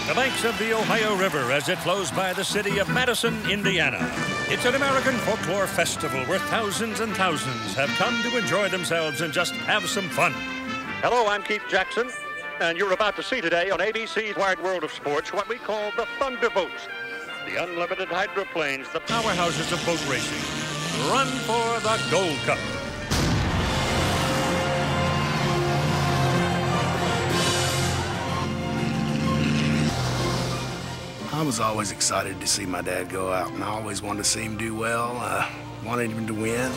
the banks of the Ohio River as it flows by the city of Madison, Indiana. It's an American folklore festival where thousands and thousands have come to enjoy themselves and just have some fun. Hello, I'm Keith Jackson, and you're about to see today on ABC's Wide World of Sports what we call the Thunderboats, the unlimited hydroplanes, the powerhouses of boat racing. Run for the Gold Cup. I was always excited to see my dad go out, and I always wanted to see him do well. Wanted him to win.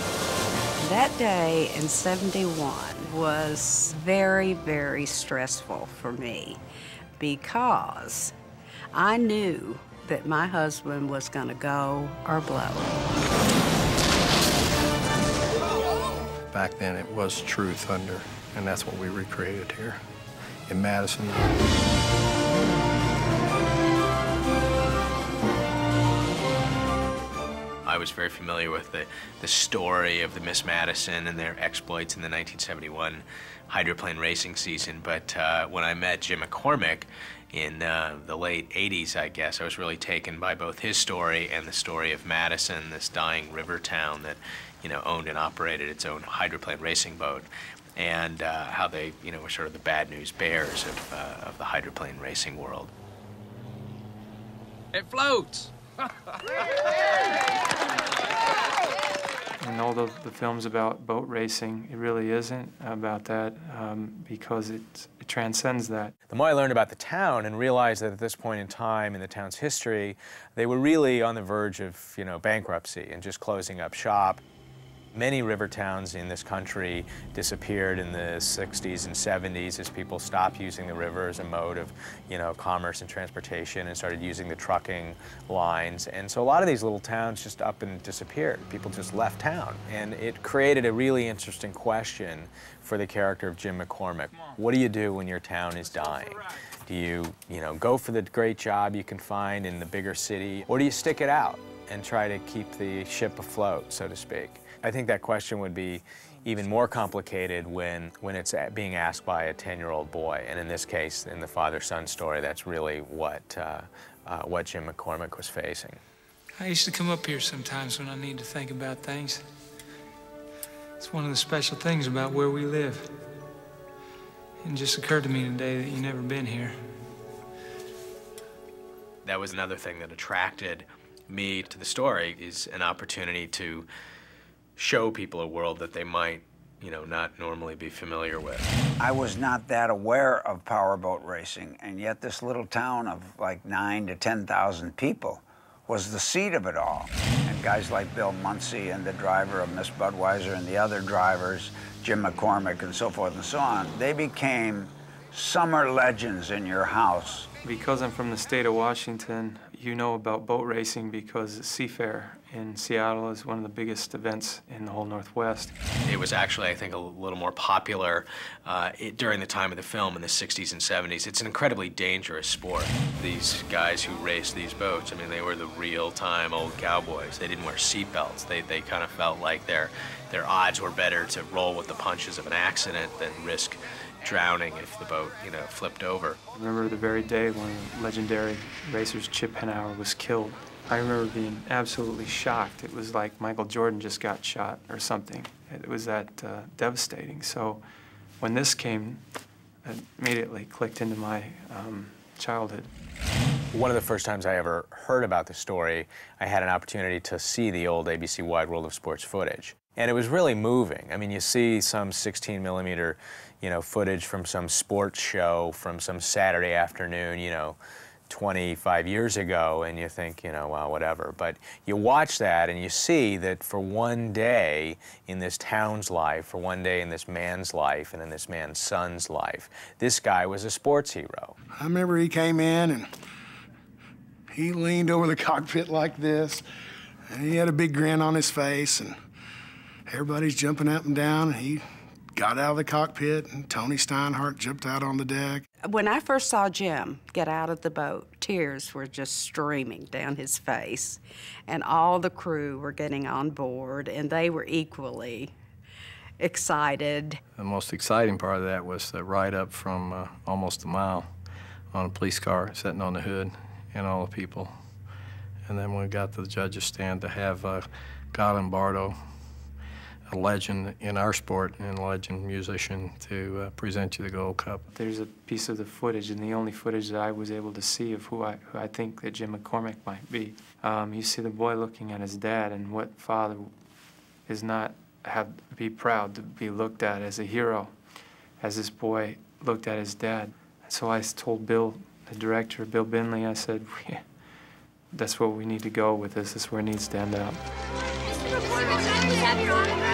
That day in '71 was very, very stressful for me because I knew that my husband was going to go or blow. Back then, it was true thunder, and that's what we recreated here in Madison. I was very familiar with the story of the Miss Madison and their exploits in the 1971 hydroplane racing season, but when I met Jim McCormick in the late 80s, I guess, I was really taken by both his story and the story of Madison, this dying river town that, you know, owned and operated its own hydroplane racing boat, and how they, you know, were sort of the bad news bears of the hydroplane racing world. It floats! And although the film's about boat racing, it really isn't about that because it transcends that. The more I learned about the town and realized that at this point in time in the town's history, they were really on the verge of, you know, bankruptcy and just closing up shop. Many river towns in this country disappeared in the 60s and 70s as people stopped using the river as a mode of, you know, commerce and transportation and started using the trucking lines. And so a lot of these little towns just up and disappeared. People just left town. And it created a really interesting question for the character of Jim McCormick. What do you do when your town is dying? Do you know, go for the great job you can find in the bigger city, or do you stick it out and try to keep the ship afloat, so to speak? I think that question would be even more complicated when it's being asked by a 10-year-old boy. And in this case, in the father-son story, that's really what Jim McCormick was facing. I used to come up here sometimes when I need to think about things. It's one of the special things about where we live. It just occurred to me today that you've never been here. That was another thing that attracted me to the story, is an opportunity to show people a world that they might, you know, not normally be familiar with. I was not that aware of powerboat racing, and yet this little town of like 9,000 to 10,000 people was the seat of it all. And guys like Bill Muncie and the driver of Miss Budweiser and the other drivers, Jim McCormick and so forth and so on, they became summer legends in your house. Because I'm from the state of Washington, you know about boat racing because Seafair in Seattle is one of the biggest events in the whole Northwest. It was actually, I think, a little more popular during the time of the film in the 60s and 70s. It's an incredibly dangerous sport. These guys who raced these boats, I mean, they were the real-time old cowboys. They didn't wear seatbelts. They kind of felt like their odds were better to roll with the punches of an accident than risk drowning if the boat, you know, flipped over. I remember the very day when legendary racers Chip Henauer was killed. I remember being absolutely shocked. It was like Michael Jordan just got shot or something. It was that devastating. So when this came, it immediately clicked into my childhood. One of the first times I ever heard about the story, I had an opportunity to see the old ABC Wide World of Sports footage. And it was really moving. I mean, you see some 16mm, you know, footage from some sports show from some Saturday afternoon, you know, 25 years ago, and you think, you know, well, whatever. But you watch that and you see that for one day in this town's life, for one day in this man's life, and in this man's son's life, this guy was a sports hero. I remember he came in and he leaned over the cockpit like this, and he had a big grin on his face, and everybody's jumping up and down, and he got out of the cockpit, and Tony Steinhardt jumped out on the deck. When I first saw Jim get out of the boat, tears were just streaming down his face, and all the crew were getting on board, and they were equally excited. The most exciting part of that was the ride up from almost a mile on a police car sitting on the hood and all the people. And then when we got to the judge's stand, to have Godwin Bardo, a legend in our sport and a legend musician, to present you the Gold Cup. There's a piece of the footage, and the only footage that I was able to see of who I think that Jim McCormick might be. You see the boy looking at his dad, and what father is not be proud to be looked at as a hero, as this boy looked at his dad. So I told Bill, the director, Bill Binley, I said, that's where we need to go with this. This is where it needs to end up. Mr. McCormick, we have your autograph.